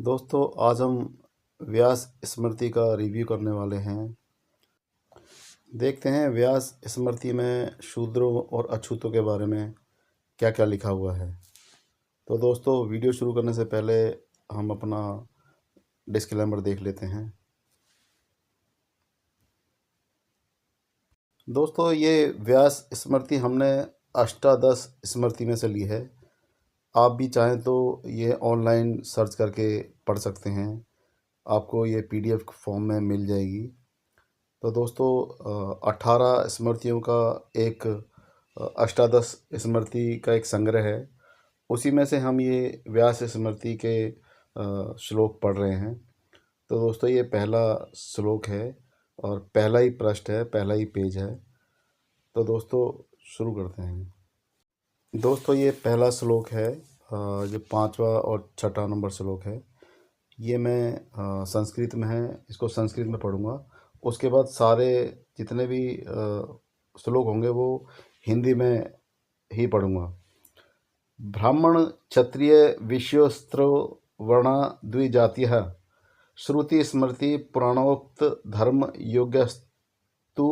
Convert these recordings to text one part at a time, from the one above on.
दोस्तों आज हम व्यास स्मृति का रिव्यू करने वाले हैं। देखते हैं व्यास स्मृति में शूद्रों और अछूतों के बारे में क्या क्या लिखा हुआ है। तो दोस्तों वीडियो शुरू करने से पहले हम अपना डिस्क्लेमर देख लेते हैं। दोस्तों ये व्यास स्मृति हमने अष्टादश स्मृति में से ली है। आप भी चाहें तो ये ऑनलाइन सर्च करके पढ़ सकते हैं, आपको ये PDF फॉर्म में मिल जाएगी। तो दोस्तों 18 स्मृतियों का एक अष्टादश स्मृति का एक संग्रह है, उसी में से हम ये व्यास स्मृति के श्लोक पढ़ रहे हैं। तो दोस्तों ये पहला श्लोक है और पहला ही पृष्ठ है, पहला ही पेज है। तो दोस्तों शुरू करते हैं। दोस्तों ये पहला श्लोक है, जो 5वां और 6ठा नंबर श्लोक है। ये मैं संस्कृत में है, इसको संस्कृत में पढ़ूँगा। उसके बाद सारे जितने भी श्लोक होंगे वो हिंदी में ही पढ़ूँगा। ब्राह्मण क्षत्रिय विश्वस्त्र वर्णा द्विजातिः श्रुति स्मृति पुराणोक्त धर्म योग्यस्तु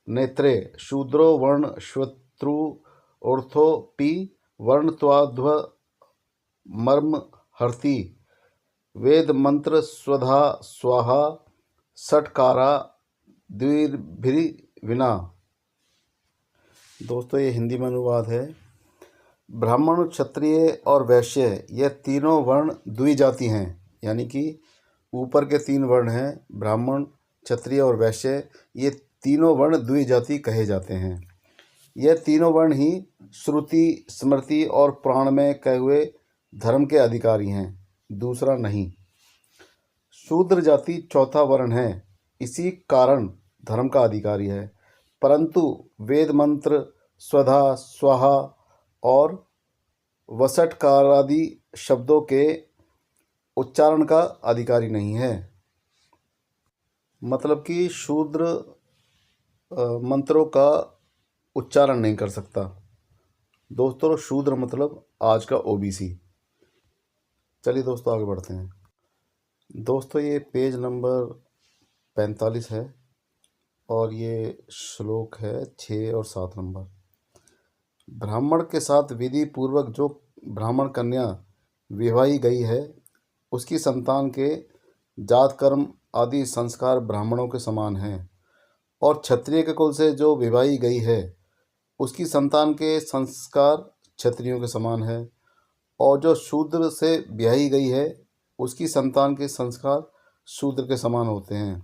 नेत्रे शूद्रो वर्ण श्वत्रु ऑर्थोपि वर्णत्वाद्व मर्म हर्ति वेद मंत्र स्वधा स्वाहा षटकारा द्विर्भिरि विना। दोस्तों ये हिंदी में अनुवाद है। ब्राह्मण क्षत्रिय और वैश्य ये तीनों वर्ण द्विजाति हैं, यानी कि ऊपर के 3 वर्ण हैं ब्राह्मण क्षत्रिय और वैश्य, ये तीनों वर्ण द्विजाति कहे जाते हैं। यह तीनों वर्ण ही श्रुति स्मृति और पुराण में कहे हुए धर्म के अधिकारी हैं, दूसरा नहीं। शूद्र जाति चौथा वर्ण है, इसी कारण धर्म का अधिकारी है, परंतु वेद मंत्र स्वधा स्वाहा और वसटकार आदि शब्दों के उच्चारण का अधिकारी नहीं है। मतलब कि शूद्र मंत्रों का उच्चारण नहीं कर सकता। दोस्तों शूद्र मतलब आज का OBC। चलिए दोस्तों आगे बढ़ते हैं। दोस्तों ये पेज नंबर 45 है और ये श्लोक है 6 और 7 नंबर। ब्राह्मण के साथ विधि पूर्वक जो ब्राह्मण कन्या विवाही गई है, उसकी संतान के जात कर्म आदि संस्कार ब्राह्मणों के समान हैं, और क्षत्रिय के कुल से जो विवाही गई है, उसकी संतान के संस्कार क्षत्रियों के समान है, और जो शूद्र से ब्याही गई है, उसकी संतान के संस्कार शूद्र के समान होते हैं।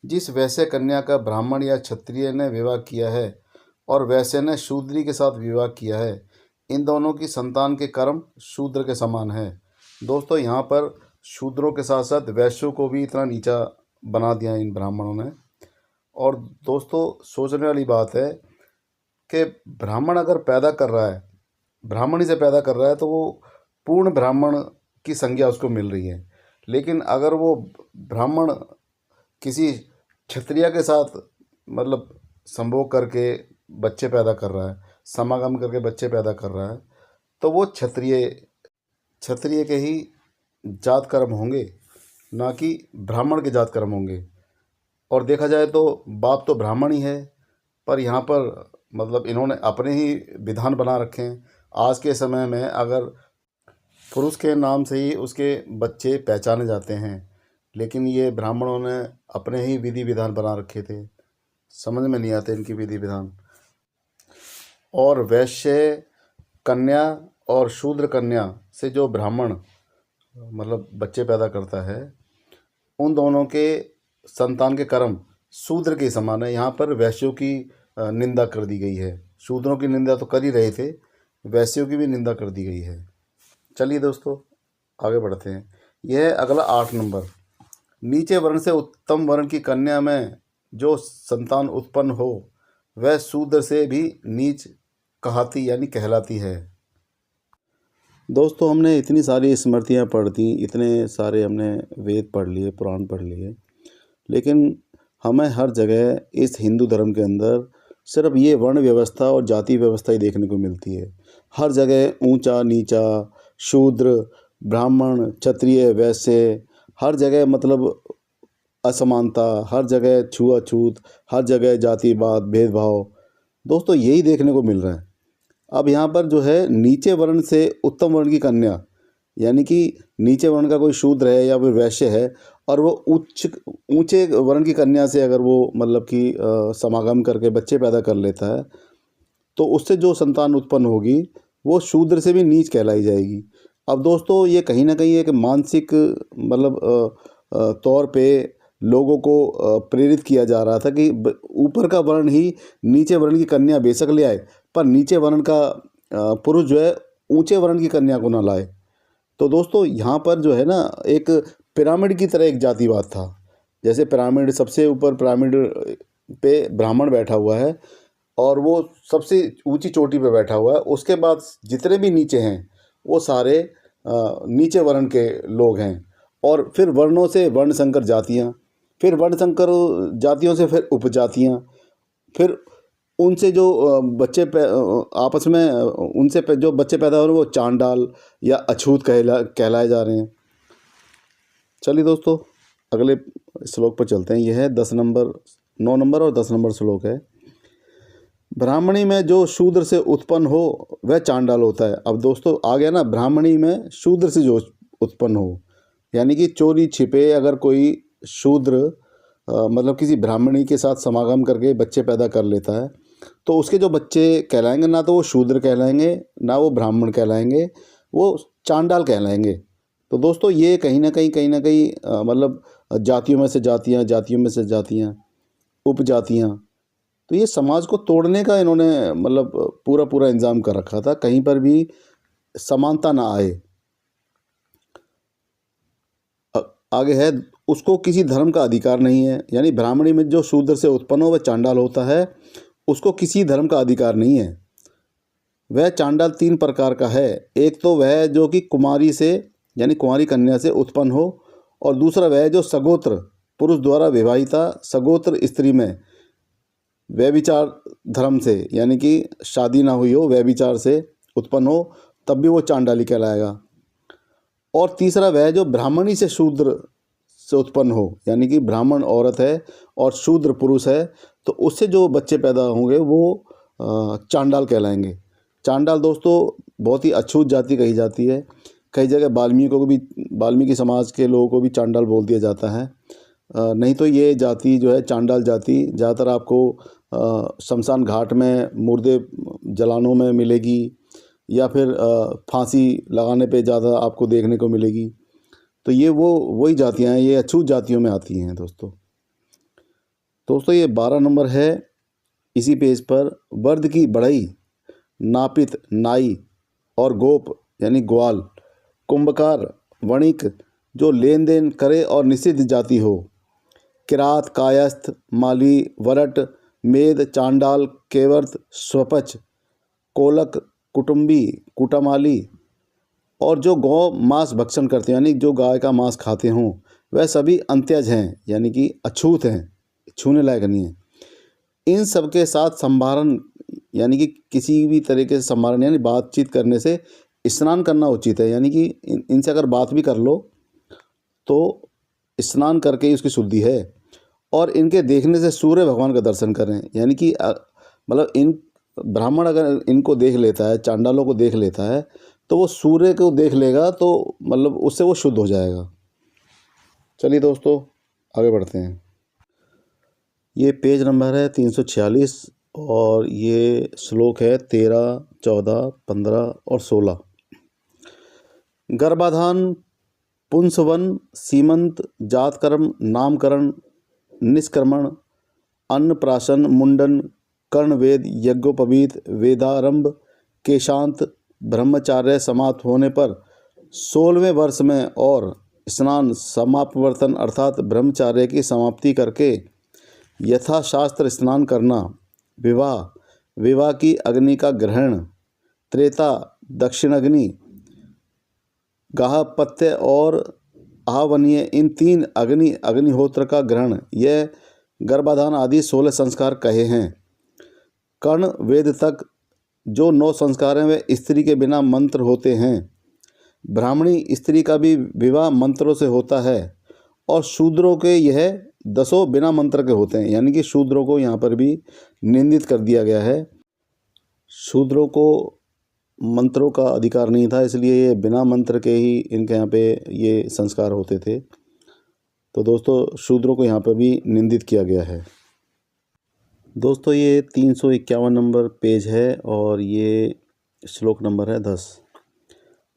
जिस वैश्य कन्या का ब्राह्मण या क्षत्रिय ने विवाह किया है और वैश्य ने शूद्री के साथ विवाह किया है, इन दोनों की संतान के कर्म शूद्र के समान है। दोस्तों यहाँ पर शूद्रों के साथ साथ वैश्यों को भी इतना नीचा बना दिया इन ब्राह्मणों ने। और दोस्तों सोचने वाली बात है कि ब्राह्मण अगर पैदा कर रहा है, ब्राह्मण ही से पैदा कर रहा है, तो वो पूर्ण ब्राह्मण की संज्ञा उसको मिल रही है। लेकिन अगर वो ब्राह्मण किसी क्षत्रिय के साथ मतलब संभोग करके बच्चे पैदा कर रहा है, समागम करके बच्चे पैदा कर रहा है, तो वो क्षत्रिय के ही जात कर्म होंगे, ना कि ब्राह्मण के जात कर्म होंगे। और देखा जाए तो बाप तो ब्राह्मण ही है, पर यहाँ पर मतलब इन्होंने अपने ही विधान बना रखे हैं। आज के समय में अगर पुरुष के नाम से ही उसके बच्चे पहचाने जाते हैं, लेकिन ये ब्राह्मणों ने अपने ही विधि विधान बना रखे थे, समझ में नहीं आते इनकी विधि विधान। और वैश्य कन्या और शूद्र कन्या से जो ब्राह्मण मतलब बच्चे पैदा करता है, उन दोनों के संतान के कर्म शूद्र के समान है। यहाँ पर वैश्यों की निंदा कर दी गई है। शूद्रों की निंदा तो कर ही रहे थे, वैश्यों की भी निंदा कर दी गई है। चलिए दोस्तों आगे बढ़ते हैं। यह है अगला 8 नंबर। नीचे वर्ण से उत्तम वर्ण की कन्या में जो संतान उत्पन्न हो, वह शूद्र से भी नीच कहाती यानी कहलाती है। दोस्तों हमने इतनी सारी स्मृतियाँ पढ़ दी, इतने सारे हमने वेद पढ़ लिए, पुराण पढ़ लिए, लेकिन हमें हर जगह इस हिंदू धर्म के अंदर सिर्फ ये वर्ण व्यवस्था और जाति व्यवस्था ही देखने को मिलती है। हर जगह ऊंचा नीचा, शूद्र ब्राह्मण, क्षत्रिय, वैश्य, हर जगह मतलब असमानता, हर जगह छुआछूत, हर जगह जातिवाद, भेदभाव। दोस्तों यही देखने को मिल रहा है। अब यहाँ पर जो है नीचे वर्ण से उत्तम वर्ण की कन्या, यानी कि नीचे वर्ण का कोई शूद्र है या फिर वैश्य है और वो ऊंचे वर्ण की कन्या से अगर वो मतलब कि समागम करके बच्चे पैदा कर लेता है तो उससे जो संतान उत्पन्न होगी वो शूद्र से भी नीच कहलाई जाएगी। अब दोस्तों ये कहीं ना कहीं एक मानसिक मतलब तौर पे लोगों को प्रेरित किया जा रहा था कि ऊपर का वर्ण ही नीचे वर्ण की कन्या बेशक ले आए, पर नीचे वर्ण का पुरुष जो है ऊंचे वर्ण की कन्या को ना लाए। तो दोस्तों यहाँ पर जो है ना एक पिरामिड की तरह एक जातिवाद था। जैसे पिरामिड, सबसे ऊपर पिरामिड पे ब्राह्मण बैठा हुआ है और वो सबसे ऊंची चोटी पे बैठा हुआ है, उसके बाद जितने भी नीचे हैं वो सारे नीचे वर्ण के लोग हैं। और फिर वर्णों से वर्ण संकर जातियाँ, फिर वर्ण संकर जातियों से फिर उपजातियाँ, फिर उनसे जो बच्चे आपस में उनसे जो बच्चे पैदा हो रहे हैं वो चांडाल या अछूत कहलाए जा रहे हैं। चलिए दोस्तों अगले श्लोक पर चलते हैं। यह है 9 नंबर और 10 नंबर श्लोक है। ब्राह्मणी में जो शूद्र से उत्पन्न हो वह चांडाल होता है। अब दोस्तों आ गया ना, ब्राह्मणी में शूद्र से जो उत्पन्न हो, यानी कि चोरी छिपे अगर कोई शूद्र मतलब किसी ब्राह्मणी के साथ समागम करके बच्चे पैदा कर लेता है तो उसके जो बच्चे कहलाएंगे ना तो वो शूद्र कहलाएंगे ना वो ब्राह्मण कहलाएंगे, वो चांडाल कहलाएंगे। तो दोस्तों ये कहीं ना कहीं मतलब जातियों में से जातियाँ, जातियों में से जातियाँ, उपजातियाँ, तो ये समाज को तोड़ने का इन्होंने मतलब पूरा इंतजाम कर रखा था, कहीं पर भी समानता ना आए। आगे है, उसको किसी धर्म का अधिकार नहीं है, यानी ब्राह्मणी में जो शूद्र से उत्पन्न हो वह चांडाल होता है, उसको किसी धर्म का अधिकार नहीं है। वह चांडाल 3 प्रकार का है। एक तो वह जो कि कुमारी से यानी कुंवारी कन्या से उत्पन्न हो, और दूसरा वह जो सगोत्र पुरुष द्वारा विवाहिता सगोत्र स्त्री में व्यभिचार धर्म से यानी कि शादी ना हुई हो, व्यभिचार से उत्पन्न हो, तब भी वो चांडाली कहलाएगा। और तीसरा वह जो ब्राह्मणी से शूद्र से उत्पन्न हो, यानी कि ब्राह्मण औरत है और शूद्र पुरुष है, तो उससे जो बच्चे पैदा होंगे वो चांडाल कहलाएंगे। चांडाल दोस्तों बहुत ही अछूत जाति कही जाती है। कई जगह वाल्मीकि समाज के लोगों को भी चांडाल बोल दिया जाता है। नहीं तो ये जाति जो है चांडाल जाति ज़्यादातर आपको शमशान घाट में मुर्दे जलानों में मिलेगी या फिर फांसी लगाने पे ज़्यादा आपको देखने को मिलेगी। तो ये वही जातियाँ हैं, ये अछूत जातियों में आती हैं दोस्तों ये 12 नंबर है इसी पेज पर। वर्द की बढ़ई, नापित, नाई और गोप यानी ग्वाल, कुंभकार, वणिक जो लेन देन करे और निषिद्ध जाति हो, किरात, कायस्थ, माली, वरट, मेद, चांडाल, केवर्त, स्वपच, कोलक, कुटुंबी, कुटमाली, और जो गौ मांस भक्षण करते हैं यानी जो गाय का मांस खाते हों वह सभी अंत्यज हैं, यानी कि अछूत हैं, छूने लायक नहीं है। इन सब के साथ संभारण यानी कि किसी भी तरीके से संभारण यानी बातचीत करने से स्नान करना उचित है, यानी कि इनसे अगर बात भी कर लो तो स्नान करके ही उसकी शुद्धि है। और इनके देखने से सूर्य भगवान का दर्शन करें, यानी कि मतलब इन ब्राह्मण अगर इनको देख लेता है, चांडालों को देख लेता है, तो वो सूर्य को देख लेगा तो मतलब उससे वो शुद्ध हो जाएगा। चलिए दोस्तों आगे बढ़ते हैं। ये पेज नंबर है 346 और ये श्लोक है 13, 14, 15 और 16। गर्भाधान, पुंसवन, सीमंत, जातकर्म, नामकरण, निष्क्रमण, अन्नप्राशन, मुंडन, कर्णवेद, यज्ञोपवीत, वेदारंभ, केशांत, ब्रह्मचार्य समाप्त होने पर 16वें वर्ष में और स्नान समापवर्तन अर्थात ब्रह्मचार्य की समाप्ति करके यथाशास्त्र स्नान करना, विवाह की अग्नि का ग्रहण, त्रेता दक्षिणाग्नि, गाहपत्य और आहवनीय इन 3 अग्निहोत्र का ग्रहण, यह गर्भाधान आदि 16 संस्कार कहे हैं। कर्ण वेद तक जो 9 संस्कार हैं वे स्त्री के बिना मंत्र होते हैं। ब्राह्मणी स्त्री का भी विवाह मंत्रों से होता है और शूद्रों के यह 10 बिना मंत्र के होते हैं। यानी कि शूद्रों को यहाँ पर भी निंदित कर दिया गया है। शूद्रों को मंत्रों का अधिकार नहीं था, इसलिए ये बिना मंत्र के ही इनके यहाँ पे ये संस्कार होते थे। तो दोस्तों शूद्रों को यहाँ पर भी निंदित किया गया है। दोस्तों ये 351 नंबर पेज है और ये श्लोक नंबर है 10।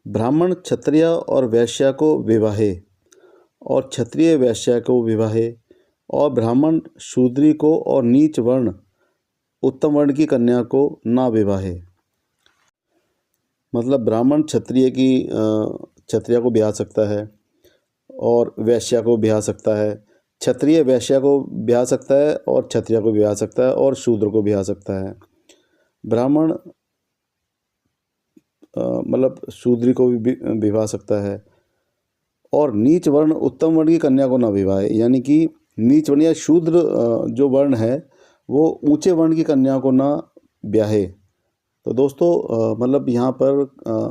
ब्राह्मण क्षत्रिय और वैश्य को विवाहे और क्षत्रिय वैश्य को विवाहे और ब्राह्मण शूद्री को और नीच वर्ण उत्तम वर्ण की कन्या को ना विवाहे। मतलब ब्राह्मण क्षत्रिय को ब्याह सकता है और वैश्या को ब्याह सकता है, क्षत्रिय वैश्या को ब्याह सकता है और क्षत्रिय को ब्याह सकता है और शूद्र को ब्याह सकता है। ब्राह्मण मतलब शूद्री को भी विवाह सकता है और नीच वर्ण उत्तम वर्ण की कन्या को ना विवाहे। यानी कि नीच वर्ण या शूद्र जो वर्ण है वो ऊंचे वर्ण की कन्या को ना ब्याहे। तो दोस्तों मतलब यहाँ पर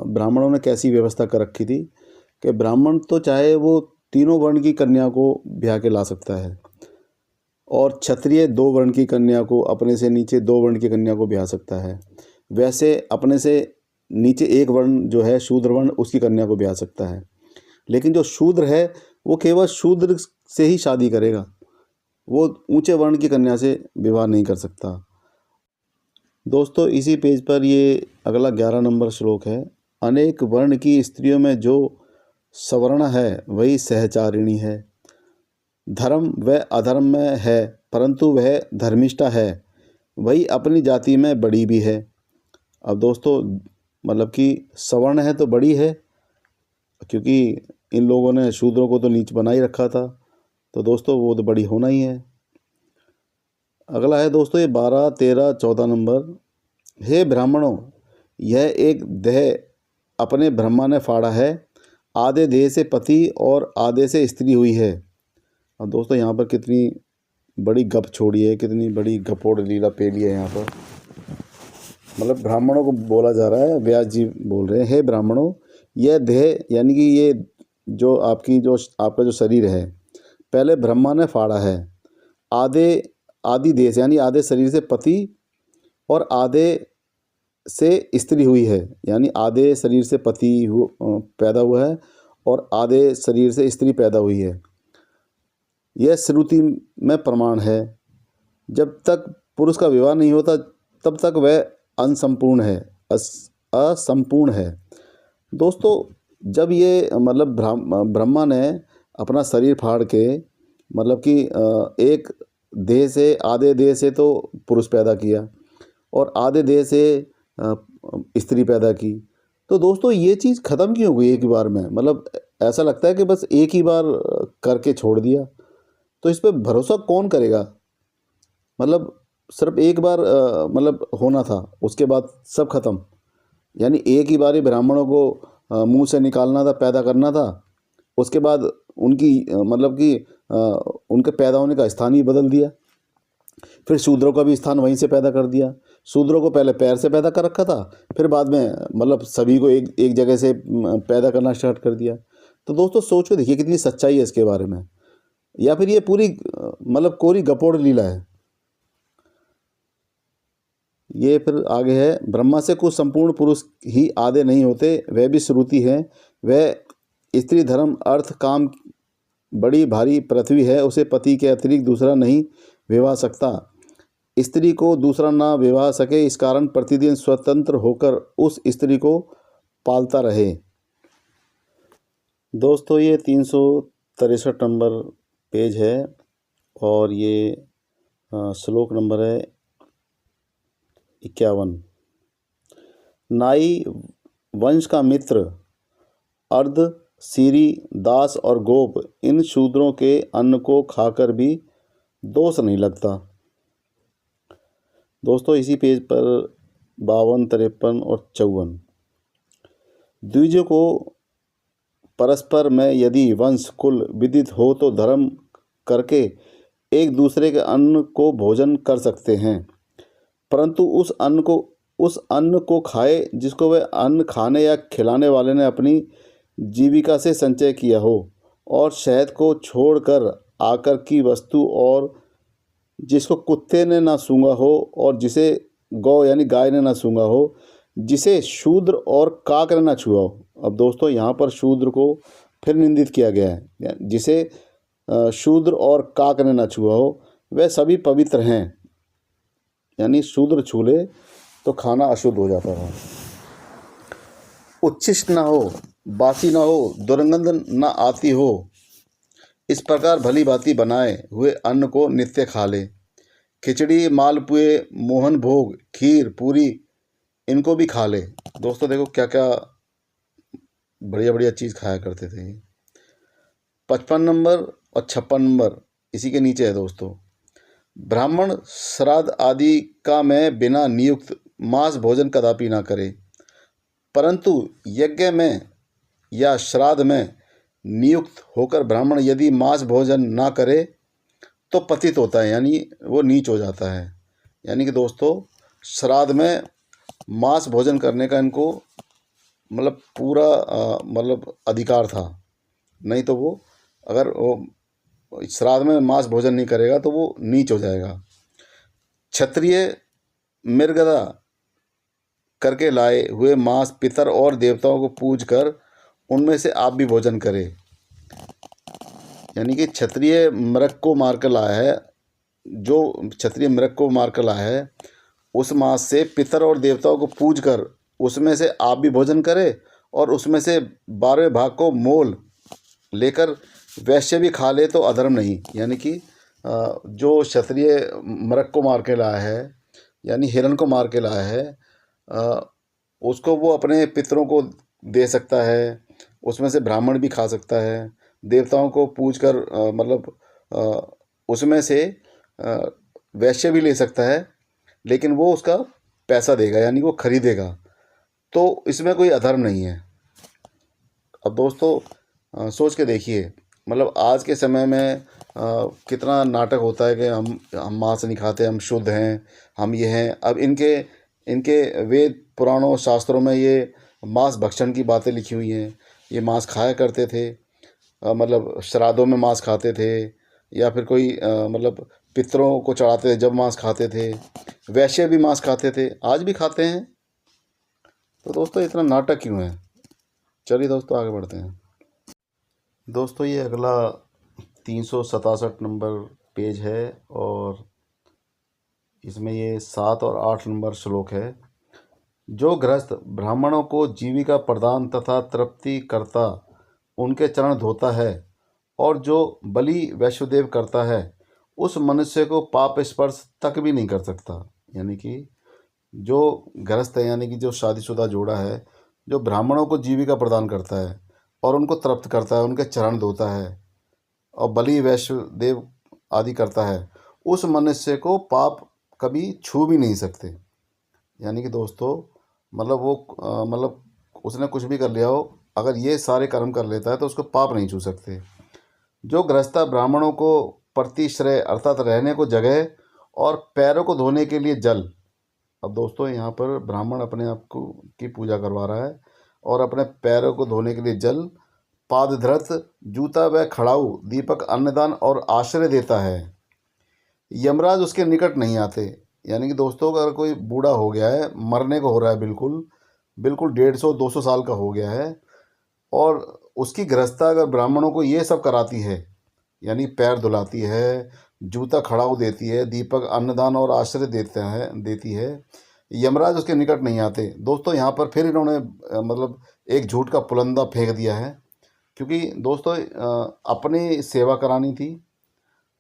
ब्राह्मणों ने कैसी व्यवस्था कर रखी थी कि ब्राह्मण तो चाहे वो तीनों वर्ण की कन्या को ब्याह के ला सकता है और क्षत्रिय 2 वर्ण की कन्या को, अपने से नीचे 2 वर्ण की कन्या को ब्याह सकता है। वैसे अपने से नीचे 1 वर्ण जो है शूद्र वर्ण, उसकी कन्या को ब्याह सकता है। लेकिन जो शूद्र है वो केवल शूद्र से ही शादी करेगा, वो ऊंचे वर्ण की कन्या से विवाह नहीं कर सकता। दोस्तों इसी पेज पर ये अगला 11 नंबर श्लोक है। अनेक वर्ण की स्त्रियों में जो सवर्ण है वही सहचारिणी है। धर्म व अधर्म में है परंतु वह धर्मिष्ठा है, वही अपनी जाति में बड़ी भी है। अब दोस्तों मतलब कि सवर्ण है तो बड़ी है, क्योंकि इन लोगों ने शूद्रों को तो नीच बना ही रखा था, तो दोस्तों वो तो बड़ी होना ही है। अगला है दोस्तों ये 12, 13, 14 नंबर। हे ब्राह्मणों, यह एक देह अपने ब्रह्मा ने फाड़ा है, आधे देह से पति और आधे से स्त्री हुई है। अब दोस्तों यहाँ पर कितनी बड़ी गप छोड़ी है, कितनी बड़ी गपोड़ लीला पेली है यहाँ पर। मतलब ब्राह्मणों को बोला जा रहा है, व्यास जी बोल रहे हैं, हे ब्राह्मणों, यह देह यानी कि ये जो आपका जो शरीर है पहले ब्रह्मा ने फाड़ा है। आदि देह से यानी आधे शरीर से पति और आधे से स्त्री हुई है। यानी आधे शरीर से पति पैदा हुआ है और आधे शरीर से स्त्री पैदा हुई है। यह श्रुति में प्रमाण है। जब तक पुरुष का विवाह नहीं होता तब तक वह असंपूर्ण है। दोस्तों जब ये मतलब ब्रह्मा ने अपना शरीर फाड़ के मतलब कि एक देह से, आधे देह से तो पुरुष पैदा किया और आधे देह से स्त्री पैदा की, तो दोस्तों ये चीज़ ख़त्म क्यों हो गई एक ही बार में? मतलब ऐसा लगता है कि बस एक ही बार करके छोड़ दिया, तो इस पर भरोसा कौन करेगा? मतलब सिर्फ एक बार मतलब होना था, उसके बाद सब खत्म। यानी एक ही बार ही ब्राह्मणों को मुंह से निकालना था, पैदा करना था, उसके बाद उनकी मतलब कि उनके पैदा होने का स्थान ही बदल दिया। फिर शूद्रों का भी स्थान वहीं से पैदा कर दिया। शूद्रों को पहले पैर से पैदा कर रखा था, फिर बाद में मतलब सभी को एक जगह से पैदा करना स्टार्ट कर दिया। तो दोस्तों सोच के देखिए कितनी सच्चाई है इसके बारे में, या फिर ये पूरी मतलब कोरी गपोड़ लीला है। ये फिर आगे है, ब्रह्मा से कुछ संपूर्ण पुरुष ही आधे नहीं होते, वह भी श्रुति है। वह स्त्री धर्म अर्थ काम बड़ी भारी पृथ्वी है, उसे पति के अतिरिक्त दूसरा नहीं विवाह सकता। स्त्री को दूसरा ना विवाह सके, इस कारण प्रतिदिन स्वतंत्र होकर उस स्त्री को पालता रहे। दोस्तों ये 363 नंबर पेज है और ये श्लोक नंबर है 51। नाई वंश का मित्र अर्ध सीरी दास और गोप इन शूद्रों के अन्न को खाकर भी दोष नहीं लगता। दोस्तों इसी पेज पर 52, 53 और 54। द्विजों को परस्पर में यदि वंश कुल विदित हो तो धर्म करके एक दूसरे के अन्न को भोजन कर सकते हैं, परंतु उस अन्न को खाए जिसको वह अन्न खाने या खिलाने वाले ने अपनी जीविका से संचय किया हो और शहद को छोड़कर आकर की वस्तु और जिसको कुत्ते ने ना सूंघा हो और जिसे गौ यानी गाय ने ना सूंघा हो, जिसे शूद्र और काक ने ना छुआ हो। अब दोस्तों यहाँ पर शूद्र को फिर निंदित किया गया है, जिसे शूद्र और काक ने ना छुआ हो वह सभी पवित्र हैं। यानी शूद्र छू ले तो खाना अशुद्ध हो जाता है। उच्छिष्ट ना हो, बासी ना हो, दुर्गंध ना आती हो, इस प्रकार भली भांति बनाए हुए अन्न को नित्य खा ले। खिचड़ी, मालपुए, मोहन भोग, खीर, पूरी इनको भी खा ले। दोस्तों देखो क्या क्या बढ़िया बढ़िया चीज़ खाया करते थे। 55 नंबर और 56 नंबर इसी के नीचे है दोस्तों। ब्राह्मण श्राद्ध आदि का में बिना नियुक्त मांस भोजन कदापि ना करे, परंतु यज्ञ में या श्राद्ध में नियुक्त होकर ब्राह्मण यदि मांस भोजन ना करे तो पतित होता है, यानी वो नीच हो जाता है। यानी कि दोस्तों श्राद्ध में मांस भोजन करने का इनको मतलब पूरा मतलब अधिकार था, नहीं तो वो अगर वो श्राद्ध में मांस भोजन नहीं करेगा तो वो नीच हो जाएगा। क्षत्रिय मृगदा करके लाए हुए मांस पितर और देवताओं को पूज कर उनमें से आप भी भोजन करें। यानी कि क्षत्रिय मृग को मार कर लाया है, जो क्षत्रिय मृग को मार कर लाया है उस मांस से पितर और देवताओं को पूज कर उसमें से आप भी भोजन करें और उसमें से 12वें भाग को मोल लेकर वैश्य भी खा ले तो अधर्म नहीं। यानी कि जो क्षत्रिय मृग को मार के लाया है यानी हिरण को मार के लाया है, उसको वो अपने पितरों को दे सकता है, उसमें से ब्राह्मण भी खा सकता है, देवताओं को पूज कर उसमें से वैश्य भी ले सकता है, लेकिन वो उसका पैसा देगा यानी वो खरीदेगा, तो इसमें कोई अधर्म नहीं है। अब दोस्तों सोच के देखिए, मतलब आज के समय में कितना नाटक होता है कि हम मांस नहीं खाते, हम शुद्ध हैं, हम ये हैं। अब इनके इनके वेद पुराणों शास्त्रों में ये मांस भक्षण की बातें लिखी हुई हैं। ये मांस खाया करते थे, मतलब श्राद्धों में मांस खाते थे या फिर कोई मतलब पितरों को चढ़ाते थे जब मांस खाते थे। वैश्य भी मांस खाते थे, आज भी खाते हैं। तो दोस्तों इतना नाटक क्यों है? चलिए दोस्तों आगे बढ़ते हैं। दोस्तों ये अगला 367 नंबर पेज है और इसमें ये 7 और 8 नंबर श्लोक है। जो गृहस्थ ब्राह्मणों को जीविका प्रदान तथा तृप्ति करता उनके चरण धोता है और जो बलि वैश्वदेव करता है उस मनुष्य को पाप स्पर्श तक भी नहीं कर सकता। यानी कि जो गृहस्थ है यानी कि जो शादीशुदा जोड़ा है, जो ब्राह्मणों को जीविका प्रदान करता है और उनको तृप्त करता है, उनके चरण धोता है और बलि वैश्वदेव आदि करता है, उस मनुष्य को पाप कभी छू भी नहीं सकते। यानी कि दोस्तों मतलब वो मतलब उसने कुछ भी कर लिया हो, अगर ये सारे कर्म कर लेता है तो उसको पाप नहीं छू सकते। जो गृहस्था ब्राह्मणों को प्रतिश्रय अर्थात रहने को जगह और पैरों को धोने के लिए जल। अब दोस्तों यहाँ पर ब्राह्मण अपने आप को की पूजा करवा रहा है और अपने पैरों को धोने के लिए जल, पादधृत, जूता व खड़ाऊ, दीपक, अन्नदान और आश्रय देता है। यमराज उसके निकट नहीं आते। यानी कि दोस्तों अगर कोई बूढ़ा हो गया है, मरने को हो रहा है, बिल्कुल बिल्कुल 150-200 साल का हो गया है और उसकी गृहस्था अगर ब्राह्मणों को ये सब कराती है, यानी पैर धुलाती है, जूता खड़ाऊ देती है, दीपक, अन्नदान और आश्रय देती है, यमराज उसके निकट नहीं आते। दोस्तों यहाँ पर फिर इन्होंने मतलब एक झूठ का पुलंदा फेंक दिया है, क्योंकि दोस्तों अपनी सेवा करानी थी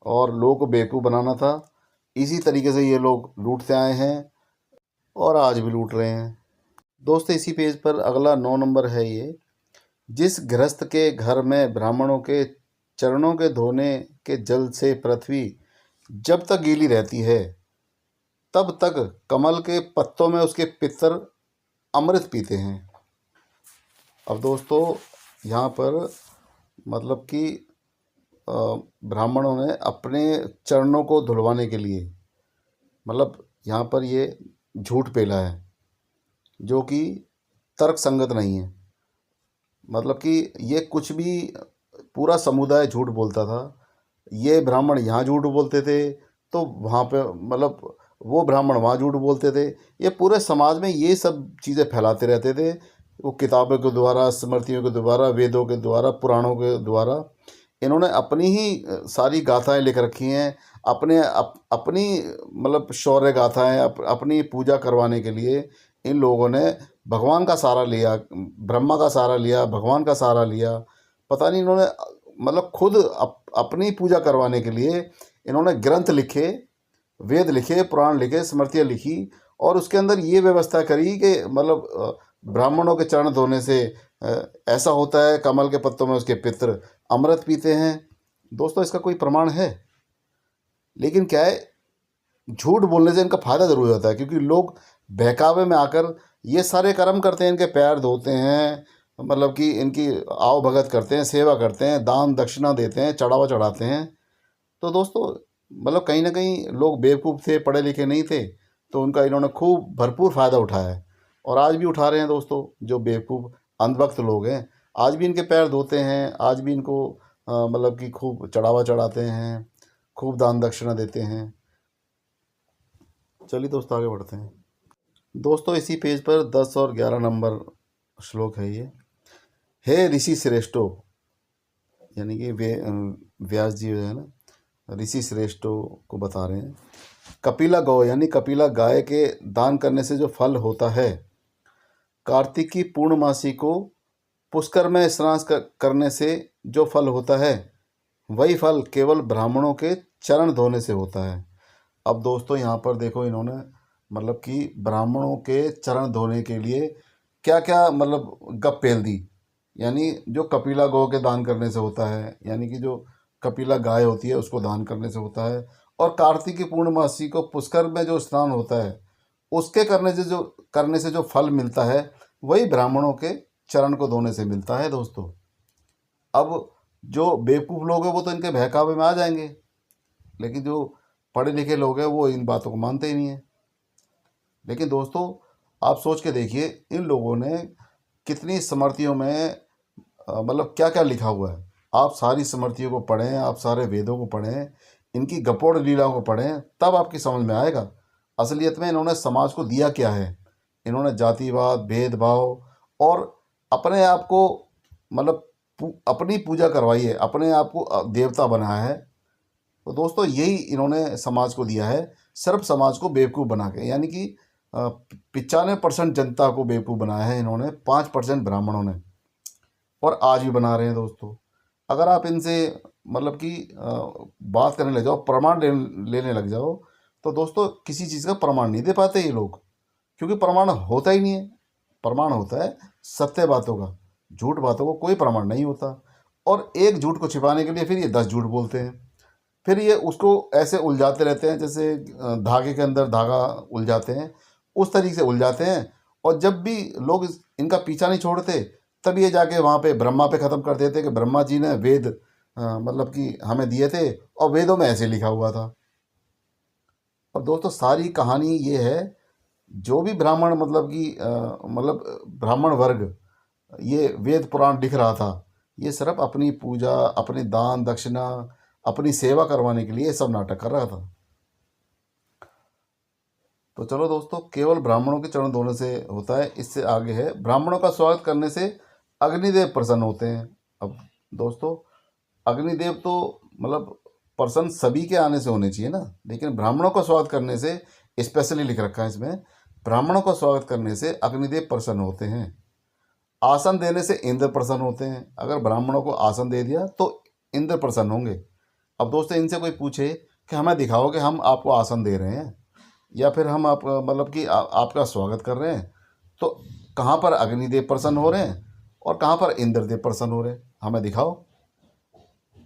और लोगों को बेवकूफ़ बनाना था। इसी तरीके से ये लोग लूटते आए हैं और आज भी लूट रहे हैं। दोस्तों इसी पेज पर अगला 9 नंबर है ये। जिस गृहस्थ के घर में ब्राह्मणों के चरणों के धोने के जल से पृथ्वी जब तक गीली रहती है तब तक कमल के पत्तों में उसके पितर अमृत पीते हैं। अब दोस्तों यहाँ पर मतलब कि ब्राह्मणों ने अपने चरणों को धुलवाने के लिए मतलब यहाँ पर ये झूठ पेला है जो कि तर्क संगत नहीं है। मतलब कि ये कुछ भी पूरा समुदाय झूठ बोलता था। ये ब्राह्मण यहाँ झूठ बोलते थे तो वहाँ पे मतलब वो ब्राह्मण वहाँ झूठ बोलते थे। ये पूरे समाज में ये सब चीज़ें फैलाते रहते थे। वो किताबों के द्वारा, स्मृतियों के द्वारा, वेदों के द्वारा, पुराणों के द्वारा इन्होंने अपनी ही सारी गाथाएं लिख रखी हैं। अपनी मतलब शौर्य गाथाएं अपनी पूजा करवाने के लिए इन लोगों ने भगवान का सहारा लिया, ब्रह्मा का सहारा लिया, भगवान का सहारा लिया। पता नहीं इन्होंने मतलब खुद अपनी पूजा करवाने के लिए इन्होंने ग्रंथ लिखे, वेद लिखे, पुराण लिखे, स्मृतियाँ लिखी और उसके अंदर ये व्यवस्था करी कि मतलब ब्राह्मणों के चरण धोने से ऐसा होता है, कमल के पत्तों में उसके पितृ अमृत पीते हैं। दोस्तों इसका कोई प्रमाण है? लेकिन क्या है, झूठ बोलने से इनका फायदा जरूर होता है, क्योंकि लोग बहकावे में आकर ये सारे कर्म करते हैं। इनके पैर धोते हैं, मतलब कि इनकी आओ भगत करते हैं, सेवा करते हैं, दान दक्षिणा देते हैं, चढ़ावा चढ़ाते हैं। तो दोस्तों मतलब कहीं ना कहीं लोग बेवकूफ़ थे, पढ़े लिखे नहीं थे, तो उनका इन्होंने खूब भरपूर फ़ायदा उठाया है और आज भी उठा रहे हैं। दोस्तों जो बेवकूफ़ अंधभक्त लोग हैं आज भी इनके पैर धोते हैं, आज भी इनको मतलब कि खूब चढ़ावा चढ़ाते हैं, खूब दान दक्षिणा देते हैं। चलिए दोस्तों आगे बढ़ते हैं। दोस्तों इसी पेज पर 10 और 11 नंबर श्लोक है ये। हे ऋषि श्रेष्ठो, यानी कि व्यास जी जो है ना, ऋषि श्रेष्ठो को बता रहे हैं। कपिला गौ यानी कपिला गाय के दान करने से जो फल होता है, कार्तिक की पूर्णमासी को पुष्कर में स्नान करने से जो फल होता है, वही फल केवल ब्राह्मणों के चरण धोने से होता है। अब दोस्तों यहाँ पर देखो, इन्होंने मतलब कि ब्राह्मणों के चरण धोने के लिए क्या क्या मतलब गप पेल दी। यानी जो कपिला गौ के दान करने से होता है, यानी कि जो कपिला गाय होती है उसको दान करने से होता है, और कार्तिक की पूर्णमासी को पुष्कर में जो स्नान होता है उसके करने से जो फल मिलता है, वही ब्राह्मणों के चरण को धोने से मिलता है। दोस्तों अब जो बेवकूफ़ लोग हैं वो तो इनके बहकावे में आ जाएंगे, लेकिन जो पढ़े लिखे लोग हैं वो इन बातों को मानते ही नहीं हैं। लेकिन दोस्तों आप सोच के देखिए, इन लोगों ने कितनी स्मृतियों में मतलब क्या क्या लिखा हुआ है। आप सारी स्मृतियों को पढ़ें, आप सारे वेदों को पढ़ें, इनकी गपोड़ लीलाओं को पढ़ें, तब आपकी समझ में आएगा असलियत में इन्होंने समाज को दिया क्या है। इन्होंने जातिवाद, भेदभाव और अपने आप को मतलब अपनी पूजा करवाई है, अपने आप को देवता बनाया है। तो दोस्तों यही इन्होंने समाज को दिया है, सिर्फ समाज को बेवकूफ़ बना के। यानी कि 95% जनता को बेवकूफ़ बनाया है इन्होंने, 5% ब्राह्मणों ने, और आज भी बना रहे हैं। दोस्तों अगर आप इनसे मतलब कि बात करने लग जाओ, प्रमाण लेने लग जाओ, तो दोस्तों किसी चीज़ का प्रमाण नहीं दे पाते ये लोग, क्योंकि प्रमाण होता ही नहीं है। प्रमाण होता है सत्य बातों का, झूठ बातों को कोई प्रमाण नहीं होता। और एक झूठ को छिपाने के लिए फिर ये 10 झूठ बोलते हैं, फिर ये उसको ऐसे उलझाते रहते हैं जैसे धागे के अंदर धागा उलझाते हैं, उस तरीके से उलझाते हैं। और जब भी लोग इनका पीछा नहीं छोड़ते, तब ये जाके वहाँ पे ब्रह्मा पे ख़त्म कर देते कि ब्रह्मा जी ने वेद मतलब कि हमें दिए थे और वेदों में ऐसे लिखा हुआ था। और दोस्तों सारी कहानी ये है, जो भी ब्राह्मण मतलब कि मतलब ब्राह्मण वर्ग ये वेद पुराण लिख रहा था, ये सिर्फ अपनी पूजा, अपनी दान दक्षिणा, अपनी सेवा करवाने के लिए ये सब नाटक कर रहा था। तो चलो दोस्तों, केवल ब्राह्मणों के चरण धोने से होता है। इससे आगे है, ब्राह्मणों का स्वागत करने से अग्निदेव प्रसन्न होते हैं। अब दोस्तों अग्निदेव तो मतलब प्रसन्न सभी के आने से होने चाहिए ना, लेकिन ब्राह्मणों का स्वागत करने से स्पेशली लिख रखा है इसमें, ब्राह्मणों का स्वागत करने से अग्निदेव प्रसन्न होते हैं। आसन देने से इंद्र प्रसन्न होते हैं। अगर ब्राह्मणों को आसन दे दिया तो इंद्र प्रसन्न होंगे। अब दोस्तों इनसे कोई पूछे कि हमें दिखाओ कि हम आपको आसन दे रहे हैं या फिर हम आप मतलब कि आपका स्वागत कर रहे हैं, तो कहाँ पर अग्निदेव प्रसन्न हो रहे हैं और कहाँ पर इंद्रदेव प्रसन्न हो रहे हैं, हमें दिखाओ।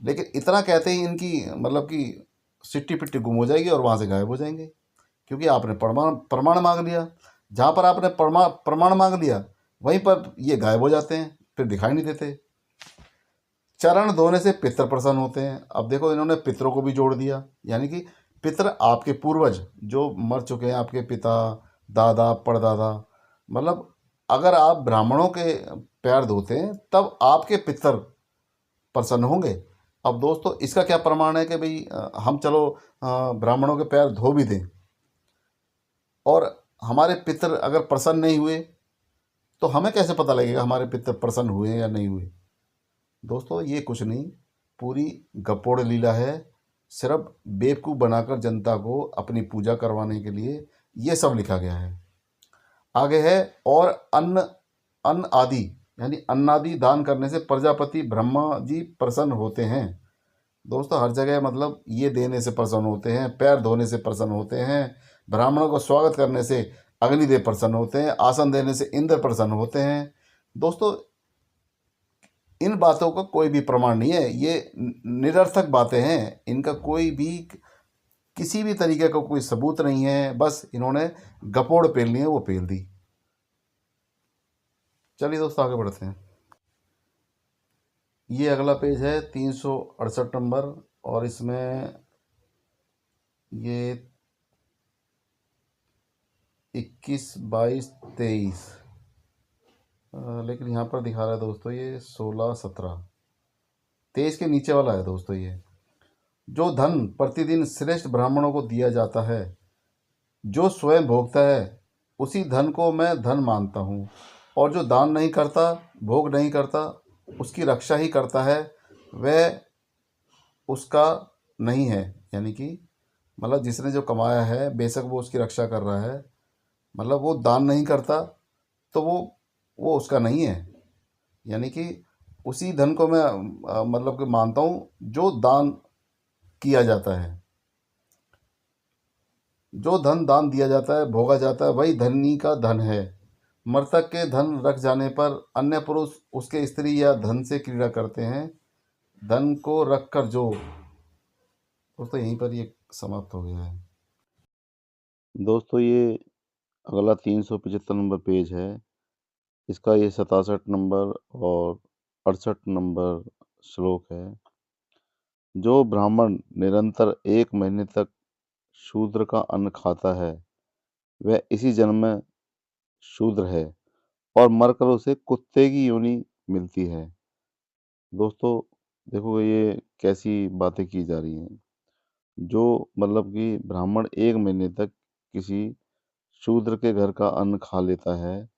लेकिन इतना कहते ही इनकी मतलब कि सिट्टी पिट्टी गुम हो जाएगी और वहाँ से गायब हो जाएंगे, क्योंकि आपने प्रमाण प्रमाण मांग लिया। जहाँ पर आपने प्रमाण मांग लिया वहीं पर ये गायब हो जाते हैं, फिर दिखाई नहीं देते। चरण धोने से पितर प्रसन्न होते हैं। अब देखो इन्होंने पितरों को भी जोड़ दिया, यानी कि पितर आपके पूर्वज जो मर चुके हैं, आपके पिता, दादा, परदादा, मतलब अगर आप ब्राह्मणों के पैर धोते हैं तब आपके पितर प्रसन्न होंगे। अब दोस्तों इसका क्या प्रमाण है कि भाई हम चलो ब्राह्मणों के पैर धो भी दें और हमारे पितर अगर प्रसन्न नहीं हुए तो हमें कैसे पता लगेगा हमारे पितर प्रसन्न हुए या नहीं हुए। दोस्तों ये कुछ नहीं, पूरी गपोड़ लीला है, सिर्फ बेवकूफ़ बनाकर जनता को अपनी पूजा करवाने के लिए ये सब लिखा गया है। आगे है, और अन्न अन्न आदि यानी अन्नादि दान करने से प्रजापति ब्रह्मा जी प्रसन्न होते हैं। दोस्तों हर जगह मतलब ये देने से प्रसन्न होते हैं, पैर धोने से प्रसन्न होते हैं, ब्राह्मणों को स्वागत करने से अग्निदेव प्रसन्न होते हैं, आसन देने से इंद्र प्रसन्न होते हैं। दोस्तों इन बातों का कोई भी प्रमाण नहीं है, ये निरर्थक बातें हैं, इनका कोई भी किसी भी तरीके का कोई सबूत नहीं है, बस इन्होंने गपोड़ पेल ली है, वो पेल दी। चलिए दोस्तों आगे बढ़ते हैं। ये अगला पेज है 368 नंबर, और इसमें ये 21, 22, 23, लेकिन यहाँ पर दिखा रहा है दोस्तों ये 16, 17, 23 के नीचे वाला है दोस्तों ये। जो धन प्रतिदिन श्रेष्ठ ब्राह्मणों को दिया जाता है, जो स्वयं भोगता है, उसी धन को मैं धन मानता हूँ, और जो दान नहीं करता, भोग नहीं करता, उसकी रक्षा ही करता है, वह उसका नहीं है। यानी कि मतलब जिसने जो कमाया है बेशक वो उसकी रक्षा कर रहा है, मतलब वो दान नहीं करता तो वो उसका नहीं है। यानी कि उसी धन को मैं मतलब कि मानता हूँ जो दान किया जाता है। जो धन दान दिया जाता है, भोगा जाता है, वही धनी का धन है। मृतक के धन रख जाने पर अन्य पुरुष उसके स्त्री या धन से क्रीड़ा करते हैं। धन को रख कर जो, दोस्तों यहीं पर ये समाप्त हो गया है। दोस्तों ये अगला 375 नंबर पेज है, इसका ये 67 नंबर और 68 नंबर श्लोक है। जो ब्राह्मण निरंतर 1 महीने तक शूद्र का अन्न खाता है, वह इसी जन्म में शूद्र है और मरकर उसे कुत्ते की योनि मिलती है। दोस्तों देखो ये कैसी बातें की जा रही हैं। जो मतलब कि ब्राह्मण 1 महीने तक किसी शूद्र के घर का अन्न खा लेता है,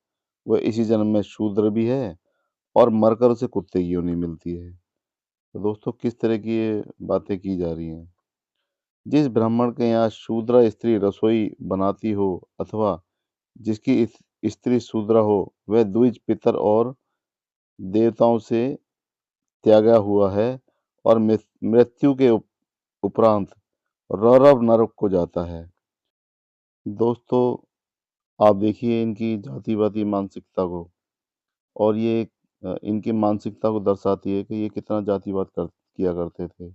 वह इसी जन्म में शूद्र भी है और मरकर उसे कुत्ते की योनि मिलती है। तो दोस्तों किस तरह की ये बातें की जा रही हैं। जिस ब्राह्मण के यहाँ शूद्र स्त्री रसोई बनाती हो अथवा जिसकी स्त्री शूद्र हो, वह द्विज पितर और देवताओं से त्यागा हुआ है और मृत्यु के उपरांत रौरव नरक को जाता है। दोस्तों आप देखिए इनकी जातिवादी मानसिकता को, और ये इनकी मानसिकता को दर्शाती है कि ये कितना जातिवाद किया करते थे।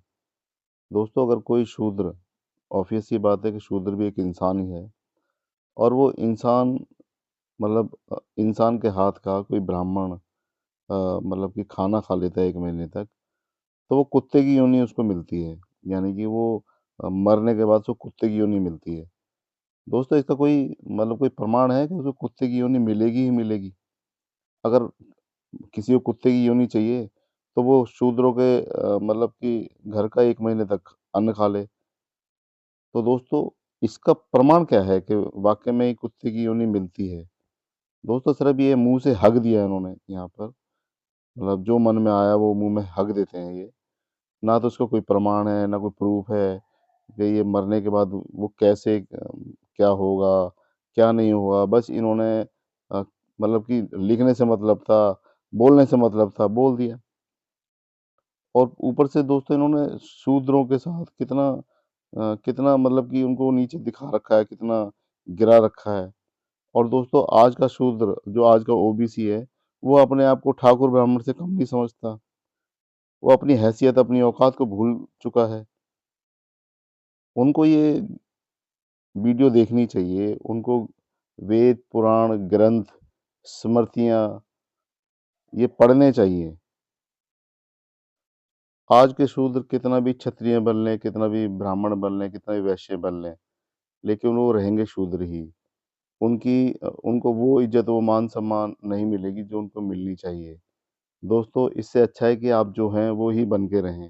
दोस्तों अगर कोई शूद्र, ऑब्वियस सी बात है कि शूद्र भी एक इंसान ही है, और वो इंसान मतलब इंसान के हाथ का कोई ब्राह्मण मतलब कि खाना खा लेता है 1 महीने तक, तो वो कुत्ते की योनि उसको मिलती है। यानी कि वो मरने के बाद उसको कुत्ते की योनि मिलती है। दोस्तों इसका कोई मतलब कोई प्रमाण है कि उसको कुत्ते की योनि मिलेगी ही मिलेगी? अगर किसी को कुत्ते की योनि चाहिए तो वो शूद्रों के मतलब कि घर का 1 महीने तक अन्न खा ले। तो दोस्तों इसका प्रमाण क्या है कि वाक़ई में ही कुत्ते की योनि मिलती है? दोस्तों सिर्फ़ ये मुँह से हग दिया इन्होंने यहाँ पर, मतलब जो मन में आया वो मुँह में हग देते हैं ये। ना तो उसका कोई प्रमाण है, ना कोई प्रूफ़ है कि ये मरने के बाद वो कैसे क्या होगा, क्या नहीं होगा। बस इन्होंने मतलब कि लिखने से मतलब था, बोलने से मतलब था, बोल दिया। और ऊपर से दोस्तों इन्होंने शूद्रों के साथ कितना मतलब कि उनको नीचे दिखा रखा है, कितना गिरा रखा है। और दोस्तों आज का शूद्र, जो आज का ओबीसी है, वो अपने आप को ठाकुर ब्राह्मण से कम नहीं समझता। वो अपनी हैसियत, अपनी औकात को भूल चुका है। उनको ये वीडियो देखनी चाहिए, उनको वेद, पुराण, ग्रंथ, स्मृतियाँ ये पढ़ने चाहिए। आज के शूद्र कितना भी क्षत्रिय बन लें, कितना भी ब्राह्मण बन लें, कितना भी वैश्य बन लें, लेकिन वो रहेंगे शूद्र ही। उनको वो इज़्ज़त, वो मान-सम्मान नहीं मिलेगी जो उनको मिलनी चाहिए। दोस्तों, इससे अच्छा है कि आप जो हैं वो ही बन के रहें,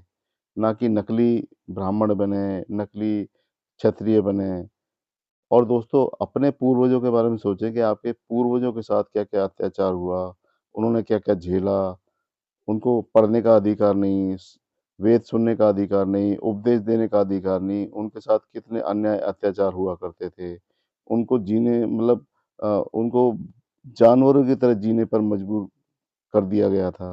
ना कि नकली ब्राह्मण बनें, नकली क्षत्रिय बनें। और दोस्तों, अपने पूर्वजों के बारे में सोचें कि आपके पूर्वजों के साथ क्या-क्या अत्याचार हुआ, उन्होंने क्या-क्या झेला। उनको पढ़ने का अधिकार नहीं, वेद सुनने का अधिकार नहीं, उपदेश देने का अधिकार नहीं, उनके साथ कितने अन्याय अत्याचार हुआ करते थे। उनको जीने मतलब उनको जानवरों की तरह जीने पर मजबूर कर दिया गया था।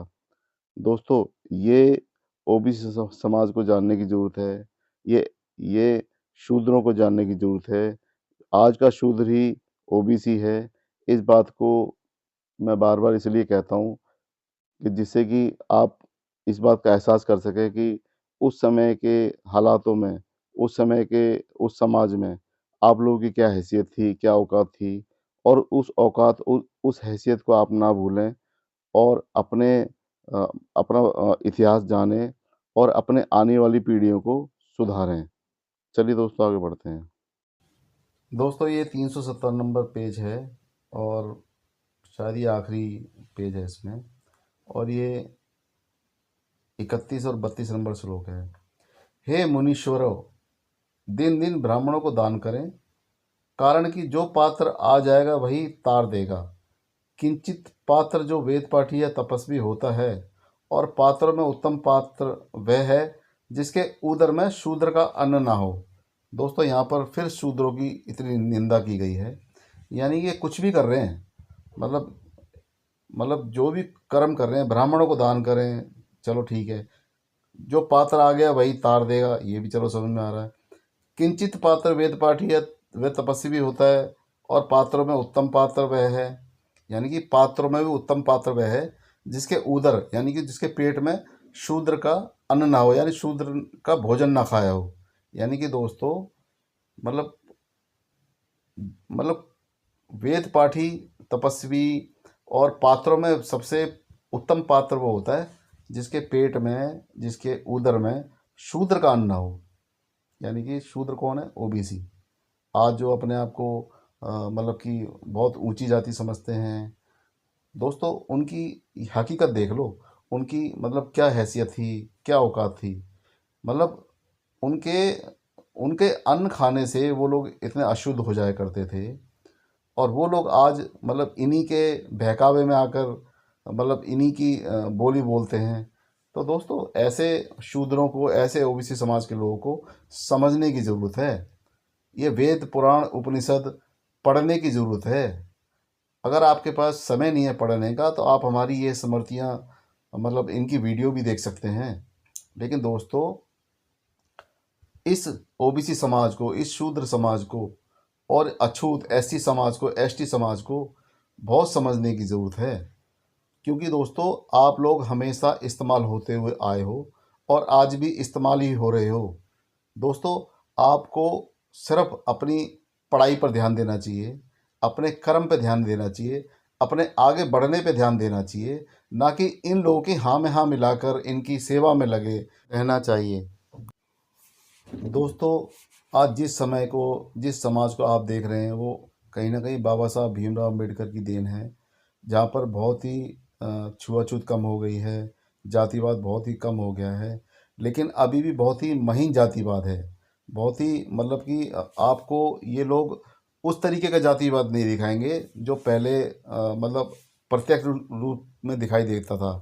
दोस्तों, ये ओबीसी समाज को जानने की ज़रूरत है। ये ये शूद्रों को जानने की ज़रूरत है। आज का शूद्र ही ओबीसी है। इस बात को मैं बार-बार इसलिए कहता हूँ कि जिससे कि आप इस बात का एहसास कर सकें कि उस समय के हालातों में, उस समय के उस समाज में आप लोगों की क्या हैसियत थी, क्या औकात थी, और उस औकात उस हैसियत को आप ना भूलें और अपना इतिहास जानें और अपने आने वाली पीढ़ियों को सुधारें। चलिए दोस्तों, आगे बढ़ते हैं। दोस्तों, ये 370 नंबर पेज है और शायद ये आखिरी पेज है इसमें, और ये 31 और 32 नंबर श्लोक है। हे मुनीश्वरों, दिन दिन ब्राह्मणों को दान करें, कारण कि जो पात्र आ जाएगा वही तार देगा। किंचित पात्र जो वेद पाठी या तपस्वी होता है, और पात्रों में उत्तम पात्र वह है जिसके उदर में शूद्र का अन्न ना हो। दोस्तों, यहाँ पर फिर शूद्रों की इतनी निंदा की गई है, यानी कि कुछ भी कर रहे हैं, मतलब जो भी कर्म कर रहे हैं, ब्राह्मणों को दान करें, चलो ठीक है, जो पात्र आ गया वही तार देगा, ये भी चलो समझ में आ रहा है। किंचित पात्र वेद पाठी है, वह तपस्वी भी होता है, और पात्रों में उत्तम पात्र वह है, यानी कि पात्रों में भी उत्तम पात्र वह है जिसके उदर, यानी कि जिसके पेट में शूद्र का अन्न ना हो, यानी शूद्र का भोजन ना खाया हो। यानी कि दोस्तों, मतलब मतलब वेद पाठी, तपस्वी, और पात्रों में सबसे उत्तम पात्र वो होता है जिसके पेट में, जिसके उदर में शूद्र का अन्न ना हो। यानी कि शूद्र कौन है? ओबीसी। आज जो अपने आप को मतलब कि बहुत ऊंची जाति समझते हैं, दोस्तों उनकी हकीकत देख लो। उनकी मतलब क्या हैसियत थी, क्या औकात थी। मतलब उनके उनके अन्न खाने से वो लोग इतने अशुद्ध हो जाया करते थे, और वो लोग आज मतलब इन्हीं के बहकावे में आकर मतलब इन्हीं की बोली बोलते हैं। तो दोस्तों, ऐसे शूद्रों को, ऐसे ओबीसी समाज के लोगों को समझने की ज़रूरत है। ये वेद पुराण उपनिषद पढ़ने की ज़रूरत है। अगर आपके पास समय नहीं है पढ़ने का, तो आप हमारी ये स्मृतियाँ, मतलब इनकी वीडियो भी देख सकते हैं। लेकिन दोस्तों, इस ओबीसी समाज को, इस शूद्र समाज को, और अछूत एससी समाज को, एसटी समाज को बहुत समझने की ज़रूरत है। क्योंकि दोस्तों, आप लोग हमेशा इस्तेमाल होते हुए आए हो, और आज भी इस्तेमाल ही हो रहे हो। दोस्तों, आपको सिर्फ अपनी पढ़ाई पर ध्यान देना चाहिए, अपने कर्म पे ध्यान देना चाहिए, अपने आगे बढ़ने पे ध्यान देना चाहिए, ना कि इन लोगों की हाँ में हाँ मिलाकर इनकी सेवा में लगे रहना चाहिए। दोस्तों, आज जिस समय को, जिस समाज को आप देख रहे हैं, वो कहीं ना कहीं बाबा साहब भीमराव अम्बेडकर की देन है, जहाँ पर बहुत ही छुआछूत कम हो गई है, जातिवाद बहुत ही कम हो गया है। लेकिन अभी भी बहुत ही महीन जातिवाद है, बहुत ही मतलब कि आपको ये लोग उस तरीके का जातिवाद नहीं दिखाएंगे जो पहले मतलब प्रत्यक्ष रूप में दिखाई देता था।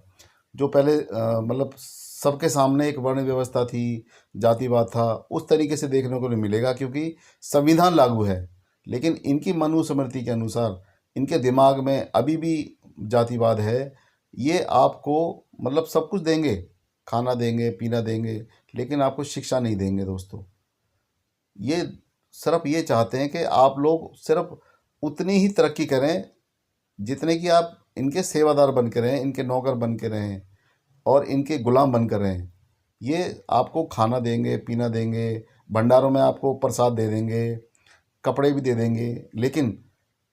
जो पहले मतलब सबके सामने एक वर्ण व्यवस्था थी, जातिवाद था, उस तरीके से देखने को नहीं मिलेगा, क्योंकि संविधान लागू है। लेकिन इनकी मनुस्मृति के अनुसार इनके दिमाग में अभी भी जातिवाद है। ये आपको मतलब सब कुछ देंगे, खाना देंगे, पीना देंगे, लेकिन आपको शिक्षा नहीं देंगे। दोस्तों, ये सिर्फ ये चाहते हैं कि आप लोग सिर्फ उतनी ही तरक्की करें जितने कि आप इनके सेवादार बन के रहें, इनके नौकर बन के रहें, और इनके गुलाम बनकर रहें। ये आपको खाना देंगे, पीना देंगे, भंडारों में आपको प्रसाद दे देंगे, कपड़े भी दे देंगे, लेकिन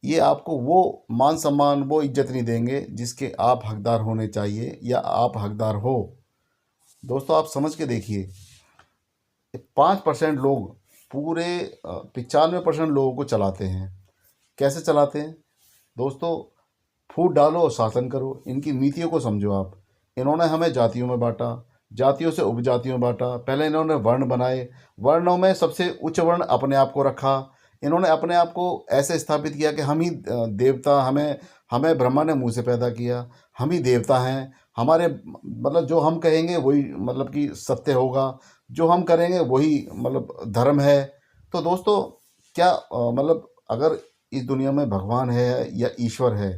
ये आपको वो मान सम्मान, वो इज्जत नहीं देंगे जिसके आप हकदार होने चाहिए या आप हकदार हो। दोस्तों, आप समझ के देखिए, 5% लोग पूरे 95% लोगों को चलाते हैं। कैसे चलाते हैं दोस्तों? फूट डालो और शासन करो। इनकी नीतियों को समझो आप। इन्होंने हमें जातियों में बांटा, जातियों से उपजातियों में बांटा। पहले इन्होंने वर्ण बनाए, वर्णों में सबसे उच्च वर्ण अपने आप को रखा। इन्होंने अपने आप को ऐसे स्थापित किया कि हम ही देवता, हमें हमें ब्रह्मा ने मुंह से पैदा किया, हम ही देवता हैं। हमारे मतलब जो हम कहेंगे वही मतलब कि सत्य होगा, जो हम करेंगे वही मतलब धर्म है। तो दोस्तों क्या मतलब अगर इस दुनिया में भगवान है या ईश्वर है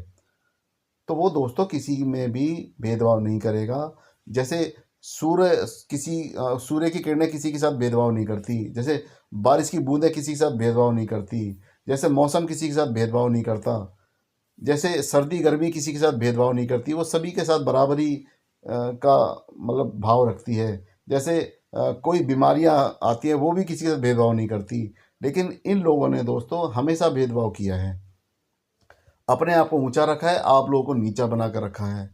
तो वो दोस्तों किसी में भी भेदभाव नहीं करेगा। जैसे सूर्य सूर्य की किरणें किसी के साथ भेदभाव नहीं करती, जैसे बारिश की बूंदें किसी के साथ भेदभाव नहीं करती, जैसे मौसम किसी के साथ भेदभाव नहीं करता, जैसे सर्दी गर्मी किसी के साथ भेदभाव नहीं करती, वो सभी के साथ बराबरी का मतलब भाव रखती है। जैसे कोई बीमारियां आती हैं वो भी किसी के साथ भेदभाव नहीं करती। लेकिन इन लोगों ने दोस्तों हमेशा भेदभाव किया है, अपने आप को ऊंचा रखा है, आप लोगों को नीचा बना कर रखा है।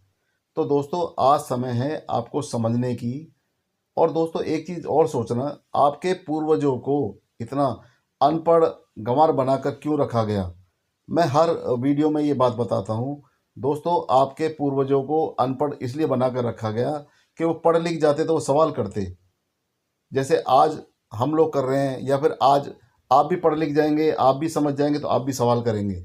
तो दोस्तों आज समय है आपको समझने की। और दोस्तों एक चीज़ और सोचना, आपके पूर्वजों को इतना अनपढ़ गंवार बनाकर क्यों रखा गया? मैं हर वीडियो में ये बात बताता हूँ दोस्तों, आपके पूर्वजों को अनपढ़ इसलिए बनाकर रखा गया कि वो पढ़ लिख जाते तो वो सवाल करते। जैसे आज हम लोग कर रहे हैं, या फिर आज आप भी पढ़ लिख जाएंगे, आप भी समझ जाएंगे तो आप भी सवाल करेंगे।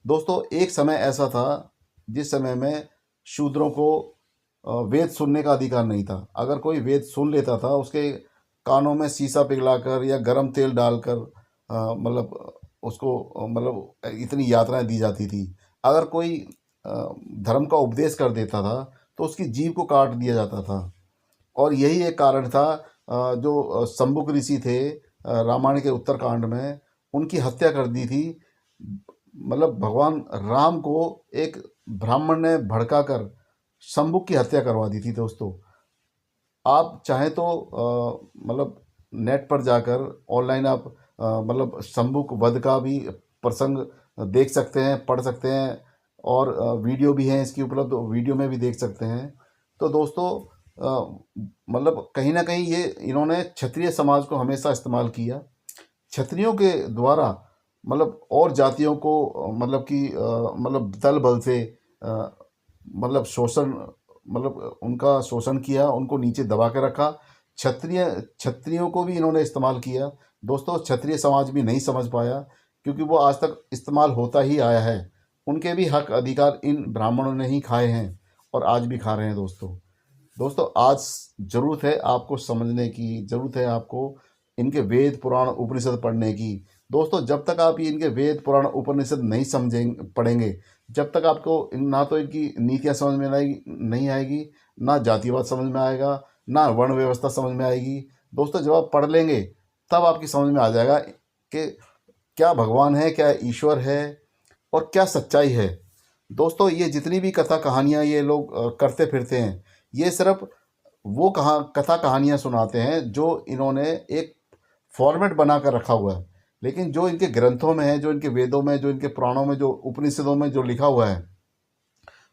दोस्तों एक समय ऐसा था जिस समय में शूद्रों को वेद सुनने का अधिकार नहीं था। अगर कोई वेद सुन लेता था उसके कानों में शीशा पिघलाकर या गरम तेल डालकर मतलब उसको मतलब इतनी यातनाएं दी जाती थी। अगर कोई धर्म का उपदेश कर देता था तो उसकी जीभ को काट दिया जाता था। और यही एक कारण था जो शंबुक ऋषि थे रामायण के उत्तरकांड में, उनकी हत्या कर दी थी। मतलब भगवान राम को एक ब्राह्मण ने भड़काकर शंबुक की हत्या करवा दी थी दोस्तों। आप चाहें तो मतलब नेट पर जाकर ऑनलाइन आप मतलब शंबुक वध का भी प्रसंग देख सकते हैं, पढ़ सकते हैं। और वीडियो भी हैं इसकी उपलब्ध, वीडियो में भी देख सकते हैं। तो दोस्तों मतलब कहीं ना कहीं ये इन्होंने क्षत्रिय समाज को हमेशा इस्तेमाल किया। क्षत्रियों के द्वारा मतलब और जातियों को मतलब कि मतलब दल बल से मतलब शोषण, मतलब उनका शोषण किया, उनको नीचे दबा के रखा। क्षत्रियों को भी इन्होंने इस्तेमाल किया दोस्तों। क्षत्रिय समाज भी नहीं समझ पाया क्योंकि वो आज तक इस्तेमाल होता ही आया है। उनके भी हक अधिकार इन ब्राह्मणों ने ही खाए हैं और आज भी खा रहे हैं दोस्तों। दोस्तों आज ज़रूरत है आपको समझने की, ज़रूरत है आपको इनके वेद पुराण उपनिषद पढ़ने की। दोस्तों जब तक आप इनके वेद पुराण उपनिषद नहीं समझेंगे पढ़ेंगे, जब तक आपको ना तो इनकी नीतियाँ समझ में नहीं आएगी, ना जातिवाद समझ में आएगा, ना वर्ण व्यवस्था समझ में आएगी। दोस्तों जब आप पढ़ लेंगे तब आपकी समझ में आ जाएगा कि क्या भगवान है, क्या ईश्वर है और क्या सच्चाई है। दोस्तों ये जितनी भी कथा कहानियाँ ये लोग करते फिरते हैं, ये सिर्फ वो कथा कहानियाँ सुनाते हैं जो इन्होंने एक फॉर्मेट बना कर रखा हुआ है। लेकिन जो इनके ग्रंथों में है, जो इनके वेदों में, जो इनके पुराणों में, जो उपनिषदों में जो लिखा हुआ है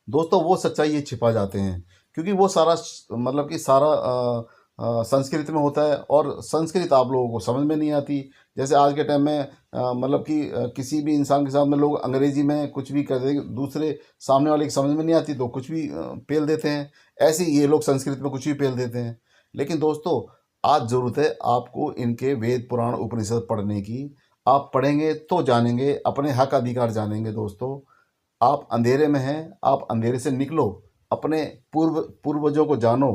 दोस्तों, वो सच्चाई ये छिपा जाते हैं। क्योंकि वो सारा मतलब कि सारा संस्कृत में होता है और संस्कृत आप लोगों को समझ में नहीं आती। जैसे आज के टाइम में मतलब कि किसी भी इंसान के सामने लोग अंग्रेजी में कुछ भी कर देंगे, दूसरे सामने वाले की समझ में नहीं आती तो कुछ भी पेल देते हैं। ऐसे ही ये लोग संस्कृत में कुछ भी पेल देते हैं। लेकिन दोस्तों आज ज़रूरत है आपको इनके वेद पुराण उपनिषद पढ़ने की। आप पढ़ेंगे तो जानेंगे, अपने हक अधिकार जानेंगे दोस्तों। आप अंधेरे में हैं, आप अंधेरे से निकलो, अपने पूर्वजों को जानो,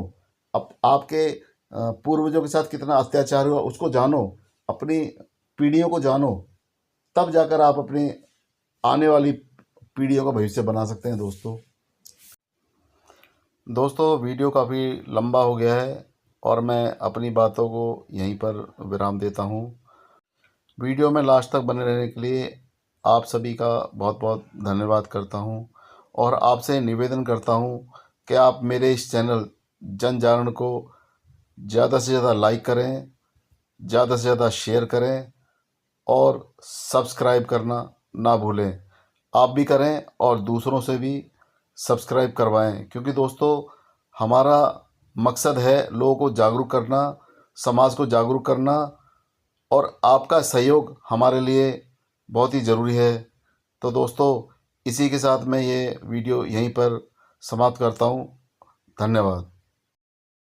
आपके पूर्वजों के साथ कितना अत्याचार हुआ उसको जानो, अपनी पीढ़ियों को जानो। तब जाकर आप अपनी आने वाली पीढ़ियों का भविष्य बना सकते हैं दोस्तों। दोस्तों वीडियो काफ़ी लंबा हो गया है और मैं अपनी बातों को यहीं पर विराम देता हूँ। वीडियो में लास्ट तक बने रहने के लिए आप सभी का बहुत बहुत धन्यवाद करता हूँ। और आपसे निवेदन करता हूँ कि आप मेरे इस चैनल जन जागरण को ज़्यादा से ज़्यादा लाइक करें, ज़्यादा से ज़्यादा शेयर करें और सब्सक्राइब करना ना भूलें। आप भी करें और दूसरों से भी सब्सक्राइब करवाएं। क्योंकि दोस्तों हमारा मकसद है लोगों को जागरूक करना, समाज को जागरूक करना। और आपका सहयोग हमारे लिए बहुत ही ज़रूरी है। तो दोस्तों, इसी के साथ मैं ये वीडियो यहीं पर समाप्त करता हूँ। धन्यवाद।